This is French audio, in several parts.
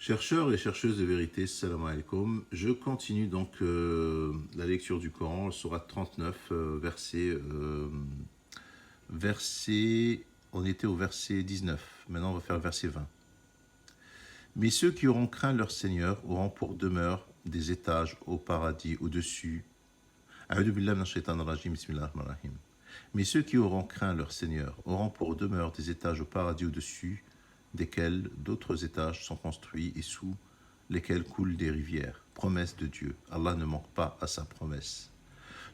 Chercheurs et chercheuses de vérité, salam alaikum. Je continue donc la lecture du Coran, sourate 39, on était au verset 19, maintenant on va faire le verset 20. Mais ceux qui auront craint leur Seigneur auront pour demeure des étages au paradis au-dessus. A'udhu billahi minash shaitanir rajim, bismillahir rahmanir rahim. Mais ceux qui auront craint leur Seigneur auront pour demeure des étages au paradis au-dessus, desquels d'autres étages sont construits et sous lesquels coulent des rivières. Promesse de Dieu. Allah ne manque pas à sa promesse.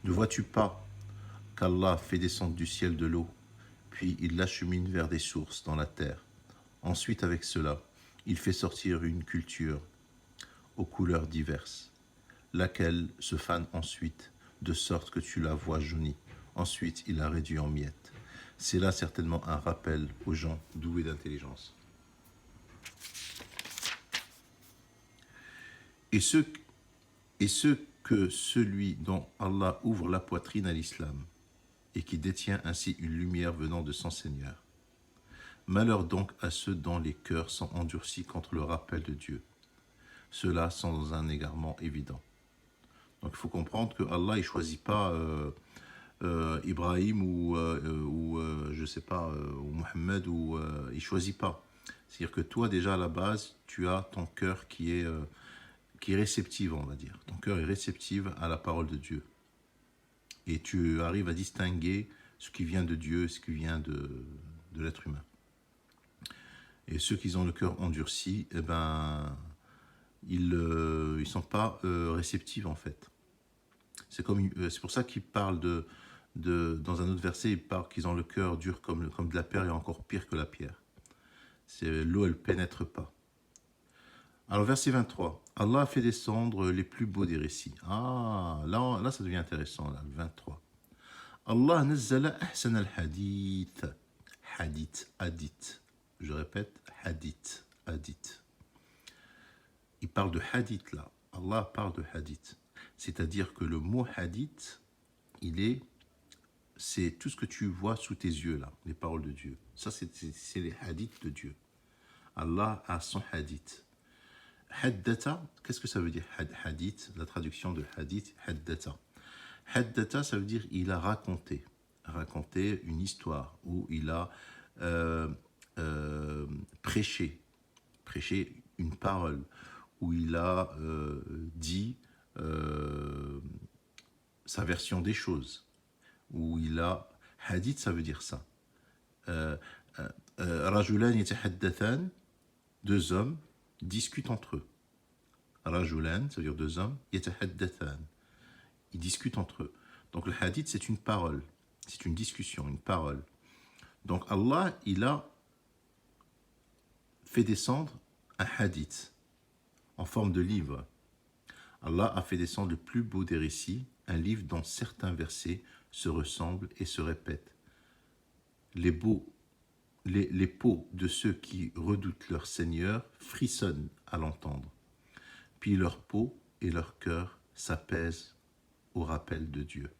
Ne vois-tu pas qu'Allah fait descendre du ciel de l'eau, puis il l'achemine vers des sources dans la terre. Ensuite, avec cela, il fait sortir une culture aux couleurs diverses, laquelle se fane ensuite, de sorte que tu la vois jaunie. Ensuite, il la réduit en miettes. C'est là certainement un rappel aux gens doués d'intelligence. Et ce que celui dont Allah ouvre la poitrine à l'islam, et qui détient ainsi une lumière venant de son Seigneur. Malheur donc à ceux dont les cœurs sont endurcis contre le rappel de Dieu. Ceux-là sont dans un égarement évident. Donc il faut comprendre que Allah ne choisit pas Ibrahim ou je sais pas, ou Mohammed, il ne choisit pas. C'est-à-dire que toi déjà à la base, tu as ton cœur qui est réceptive, on va dire. Ton cœur est réceptive à la parole de Dieu. Et tu arrives à distinguer ce qui vient de Dieu et ce qui vient de l'être humain. Et ceux qui ont le cœur endurci, eh ben, ils ne sont pas réceptifs en fait. C'est pour ça qu'il parle dans un autre verset, il parle qu'ils ont le cœur dur comme de la pierre et encore pire que la pierre. L'eau, elle ne pénètre pas. Alors verset 23, Allah a fait descendre les plus beaux des récits. Ah, là ça devient intéressant, là, le 23. Allah nazzala ahsan al-hadith. Hadith. Je répète, hadith. Il parle de hadith là. Allah parle de hadith. C'est-à-dire que le mot hadith, c'est tout ce que tu vois sous tes yeux là, les paroles de Dieu. Ça, c'est les hadiths de Dieu. Allah a son hadith. Haddata, qu'est-ce que ça veut dire hadith? La traduction de hadith, haddata. Haddata, ça veut dire il a raconté une histoire, ou il a prêché une parole, où il a dit sa version des choses, où il a... Hadith, ça veut dire ça. Rajulan yatahaddathan, deux hommes discutent entre eux. Rajulan, ça veut dire deux hommes, yatahaddathan, ils discutent entre eux. Donc le hadith, c'est une parole, c'est une discussion, une parole. Donc Allah, il a fait descendre un hadith en forme de livre. Allah a fait descendre le plus beau des récits, un livre dont certains versets se ressemblent et se répètent. Les peaux de ceux qui redoutent leur Seigneur frissonnent à l'entendre. Puis leur peau et leur cœur s'apaisent au rappel de Dieu.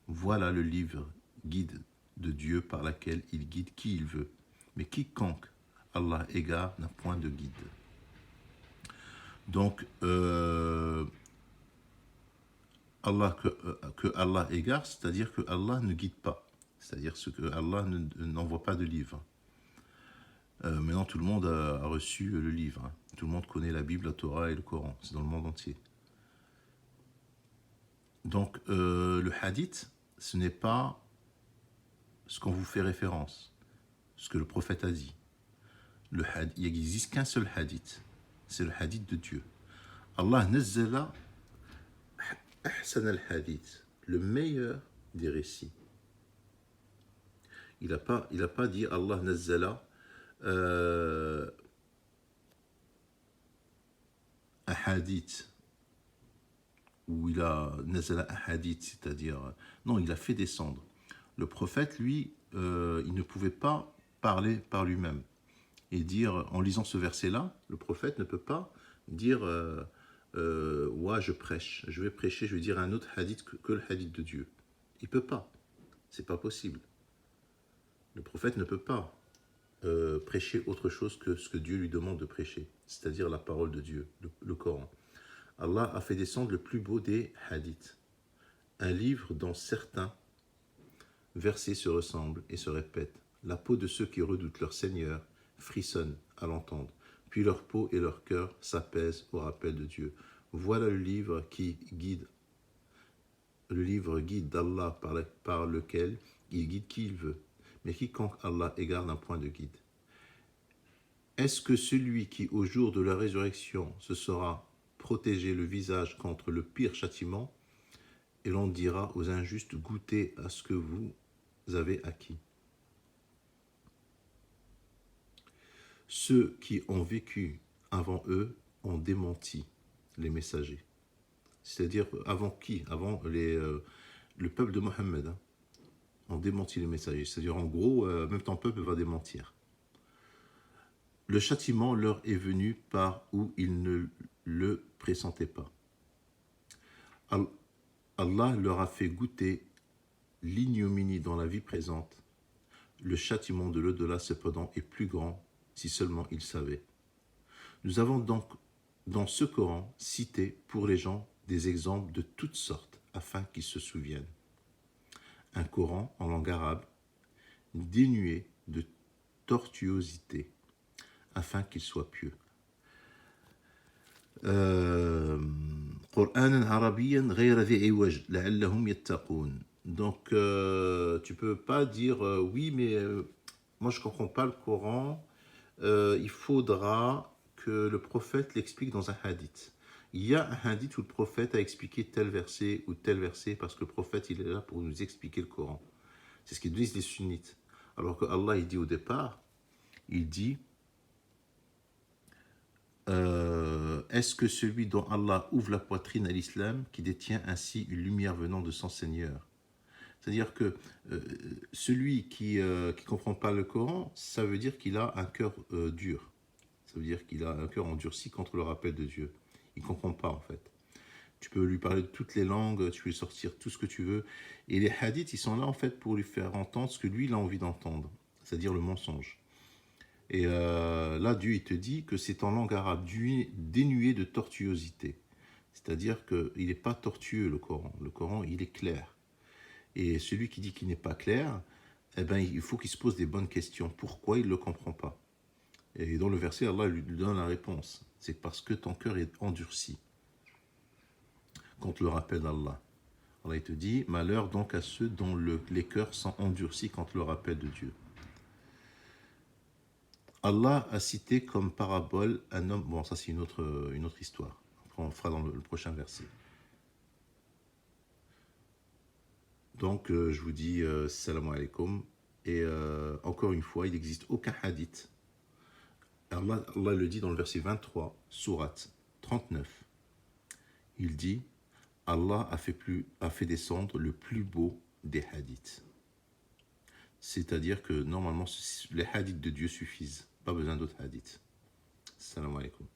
Voilà le livre guide de Dieu par lequel il guide qui il veut. Mais quiconque Allah égare n'a point de guide. Donc, que Allah égare, c'est-à-dire que Allah ne guide pas. C'est-à-dire que Allah n'envoie pas de livre. Maintenant, tout le monde a reçu le livre. Hein. Tout le monde connaît la Bible, la Torah et le Coran. C'est dans le monde entier. Donc, le hadith, ce n'est pas ce qu'on vous fait référence, ce que le prophète a dit. Il n'existe qu'un seul hadith, c'est le hadith de Dieu. Allah nazzala ahsan al-hadith, le meilleur des récits. Il n'a pas dit Allah nazzala un hadith, où il a nazala un hadith, c'est-à-dire... Non, il a fait descendre. Le prophète, lui, il ne pouvait pas parler par lui-même. Et dire, en lisant ce verset-là, le prophète ne peut pas dire ouais, je prêche, je vais prêcher, je vais dire un autre hadith que le hadith de Dieu. Il ne peut pas. C'est pas possible. Le prophète ne peut pas prêcher autre chose que ce que Dieu lui demande de prêcher, c'est-à-dire la parole de Dieu, le Coran. Allah a fait descendre le plus beau des hadiths, un livre dont certains versets se ressemblent et se répètent. La peau de ceux qui redoutent leur Seigneur frissonne à l'entendre, puis leur peau et leur cœur s'apaisent au rappel de Dieu. Voilà le livre guide d'Allah par lequel il guide qui il veut. Mais quiconque Allah égare d'un point de guide. Est-ce que celui qui, au jour de la résurrection, se sera protégé le visage contre le pire châtiment, et l'on dira aux injustes, goûtez à ce que vous avez acquis. Ceux qui ont vécu avant eux ont démenti les messagers. C'est-à-dire, avant qui? Avant le peuple de Mohammed. Ont démenti les messagers. C'est-à-dire, en gros, même ton peuple va démentir. Le châtiment leur est venu par où ils ne le pressentaient pas. Allah leur a fait goûter l'ignominie dans la vie présente. Le châtiment de l'au-delà, cependant, est plus grand si seulement ils savaient. Nous avons donc dans ce Coran cité pour les gens des exemples de toutes sortes afin qu'ils se souviennent. Un Coran en langue arabe dénué de tortuosité afin qu'ils soient pieux. قرآنا عربيا غير ذي عوج لعلهم يتقون. Donc tu peux pas dire oui mais moi je comprends pas le Coran, il faudra que le prophète l'explique dans un hadith. Il y a un hadith où le prophète a expliqué tel verset ou tel verset parce que le prophète il est là pour nous expliquer le Coran. C'est ce qu'ils disent les sunnites. Alors que Allah il dit au départ, il dit est-ce que celui dont Allah ouvre la poitrine à l'islam, qui détient ainsi une lumière venant de son Seigneur? C'est-à-dire que celui qui ne comprend pas le Coran, ça veut dire qu'il a un cœur dur. Ça veut dire qu'il a un cœur endurci contre le rappel de Dieu. Il ne comprend pas en fait. Tu peux lui parler de toutes les langues, tu peux lui sortir tout ce que tu veux. Et les hadiths, ils sont là en fait pour lui faire entendre ce que lui, il a envie d'entendre. C'est-à-dire le mensonge. Et là, Dieu, il te dit que c'est en langue arabe dénué de tortuosité. C'est-à-dire qu'il n'est pas tortueux, le Coran. Le Coran, il est clair. Et celui qui dit qu'il n'est pas clair, eh ben, il faut qu'il se pose des bonnes questions. Pourquoi il ne le comprend pas? Et dans le verset, Allah lui donne la réponse. C'est parce que ton cœur est endurci contre le rappel d'Allah. Allah, il te dit, malheur donc à ceux dont les cœurs sont endurcis contre le rappel de Dieu. Allah a cité comme parabole un homme... Bon, ça c'est une autre histoire. Après, on le fera dans le prochain verset. Donc, je vous dis salam alaikum. Et encore une fois, il n'existe aucun hadith. Allah le dit dans le verset 23, sourate 39. Il dit, Allah a fait descendre le plus beau des hadiths. C'est-à-dire que normalement, les hadiths de Dieu suffisent. Pas besoin d'autres hadiths. Salam alaikum.